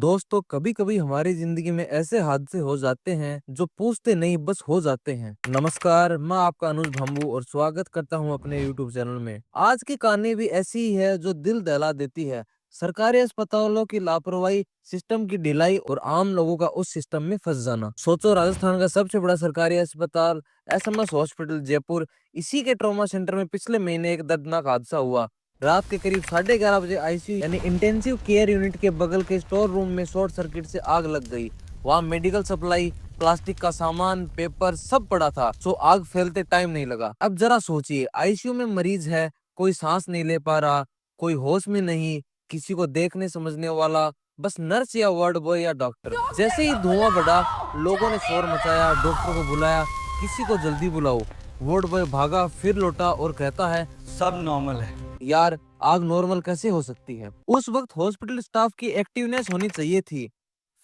दोस्तों कभी कभी हमारी जिंदगी में ऐसे हादसे हो जाते हैं जो पूछते नहीं बस हो जाते हैं। नमस्कार, मैं आपका अनुज भंबू और स्वागत करता हूं अपने YouTube चैनल में। आज की कहानी भी ऐसी ही है जो दिल दहला देती है। सरकारी अस्पतालों की लापरवाही, सिस्टम की ढिलाई और आम लोगों का उस सिस्टम में फंस जाना। सोचो, राजस्थान का सबसे बड़ा सरकारी अस्पताल SMS हॉस्पिटल जयपुर, इसी के ट्रॉमा सेंटर में पिछले महीने एक दर्दनाक हादसा हुआ। रात के करीब 11:30 बजे ICU यानी इंटेंसिव केयर यूनिट के बगल के स्टोर रूम में शॉर्ट सर्किट से आग लग गई। वहाँ मेडिकल सप्लाई, प्लास्टिक का सामान, पेपर सब पड़ा था, सो आग फैलते टाइम नहीं लगा। अब जरा सोचिए, ICU में मरीज है, कोई सांस नहीं ले पा रहा, कोई होश में नहीं, किसी को देखने समझने वाला बस नर्स या वार्ड बॉय या डॉक्टर। जैसे ही धुआं बढ़ा, लोगों ने शोर मचाया, डॉक्टर को बुलाया, किसी को जल्दी बुलाओ। वार्ड बॉय भागा, फिर लौटा और कहता है, सब नॉर्मल है। यार, आग नॉर्मल कैसे हो सकती है? उस वक्त हॉस्पिटल स्टाफ की एक्टिवनेस होनी चाहिए थी,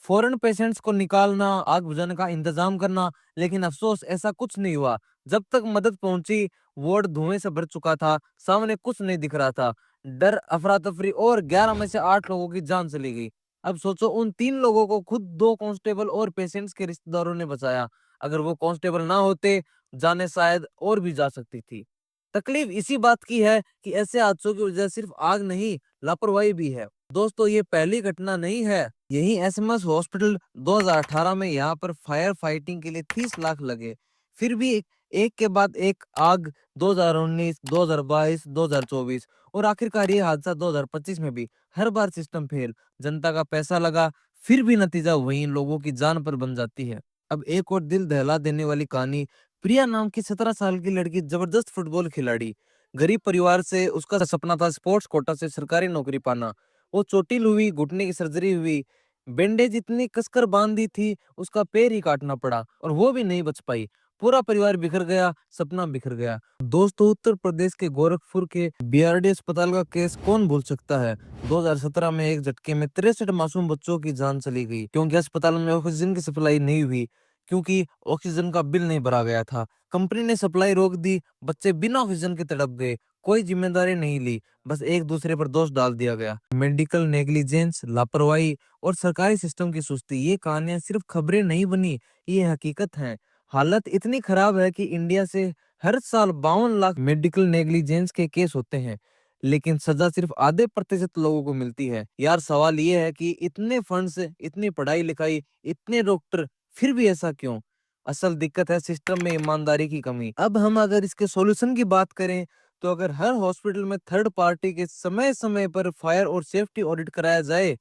फौरन पेशेंट्स को निकालना, आग बुझाने का इंतजाम करना। लेकिन अफसोस, ऐसा कुछ नहीं हुआ। जब तक मदद पहुंची, वार्ड धुएं से भर चुका था, सामने कुछ नहीं दिख रहा था। डर, अफरा तफरी और 11 में से 8 लोगों की जान चली गई। अब सोचो, उन 3 लोगों को खुद 2 कांस्टेबल और पेशेंट्स के रिश्तेदारों ने बचाया। अगर वो कांस्टेबल ना होते, जाने शायद और भी जा सकती थी। तकलीफ इसी बात की है कि ऐसे हादसों की वजह सिर्फ आग नहीं, लापरवाही भी है। दोस्तों, ये पहली घटना नहीं है। यही SMS हॉस्पिटल 2018 में यहाँ पर फायर फाइटिंग के लिए 30 लाख लगे। फिर भी एक के बाद एक आग, 2019, 2022, 2024 और आखिरकार ये हादसा 2025 में भी। हर बार सिस्टम फेल, जनता का पैसा लगा, फिर भी नतीजा वही लोगों की जान पर बन जाती है। अब एक और दिल दहला देने वाली कहानी। प्रिया नाम की 17 साल की लड़की, जबरदस्त फुटबॉल खिलाड़ी, गरीब परिवार से। उसका सपना था स्पोर्ट्स कोटा से सरकारी नौकरी पाना। वो चोटिल हुई, घुटने की सर्जरी हुई, बैंडेज इतनी कसकर बांध दी थी, उसका पैर ही काटना पड़ा और वो भी नहीं बच पाई। पूरा परिवार बिखर गया, सपना बिखर गया। दोस्तों, उत्तर प्रदेश के गोरखपुर के BRD अस्पताल का केस कौन भूल सकता है? 2017 में एक झटके में 63 मासूम बच्चों की जान चली गई, क्योंकि अस्पताल में ऑक्सीजन की सप्लाई नहीं हुई, क्योंकि ऑक्सीजन का बिल नहीं भरा गया था। कंपनी ने सप्लाई रोक दी, बच्चे बिना ऑक्सीजन के तड़प गए, कोई जिम्मेदारी नहीं ली, बस एक दूसरे पर दोष डाल दिया गया। मेडिकल नेग्लिजेंस, लापरवाही और सरकारी सिस्टम की सुस्ती, ये कहानियां सिर्फ खबरें नहीं बनी, ये हकीकत हैं। हालत इतनी खराब है कि इंडिया से हर साल 52 लाख मेडिकल नेग्लिजेंस के केस होते हैं, लेकिन सजा सिर्फ आधे प्रतिशत लोगों को मिलती है। यार, सवाल ये है कि इतने फंड्स, इतनी पढ़ाई लिखाई, इतने डॉक्टर, फिर भी ऐसा क्यों? असल दिक्कत है सिस्टम में ईमानदारी की कमी। अब हम अगर इसके सॉल्यूशन की बात करें, तो अगर हर हॉस्पिटल में थर्ड पार्टी के समय समय पर फायर और सेफ्टी ऑडिट कराया जाए,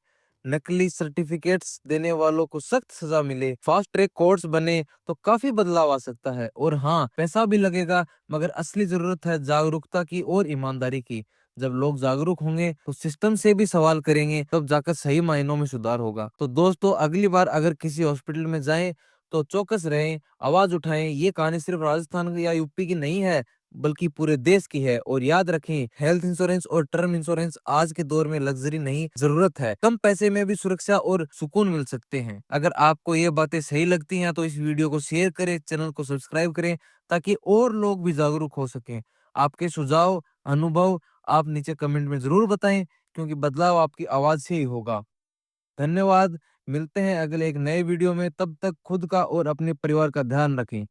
नकली सर्टिफिकेट्स देने वालों को सख्त सजा मिले, फास्ट ट्रैक कोर्ट्स बने, तो काफी बदलाव आ सकता है। और हाँ, पैसा भी लगेगा, मगर असली जरूरत है जागरूकता की और ईमानदारी की। जब लोग जागरूक होंगे तो सिस्टम से भी सवाल करेंगे, तब जाकर सही मायनों में सुधार होगा। तो दोस्तों, अगली बार अगर किसी हॉस्पिटल में जाएं तो चौकस रहें, आवाज उठाएं। ये कहानी सिर्फ राजस्थान या यूपी की नहीं है, बल्कि पूरे देश की है। और याद रखें, हेल्थ इंश्योरेंस और टर्म इंश्योरेंस आज के दौर में लग्जरी नहीं, जरूरत है। कम पैसे में भी सुरक्षा और सुकून मिल सकते हैं। अगर आपको ये बातें सही लगती हैं तो इस वीडियो को शेयर करें, चैनल को सब्सक्राइब करें, ताकि और लोग भी जागरूक हो सकें। आपके सुझाव, अनुभव आप नीचे कमेंट में जरूर बताएं, क्योंकि बदलाव आपकी आवाज से ही होगा। धन्यवाद। मिलते हैं अगले एक नए वीडियो में, तब तक खुद का और अपने परिवार का ध्यान रखें।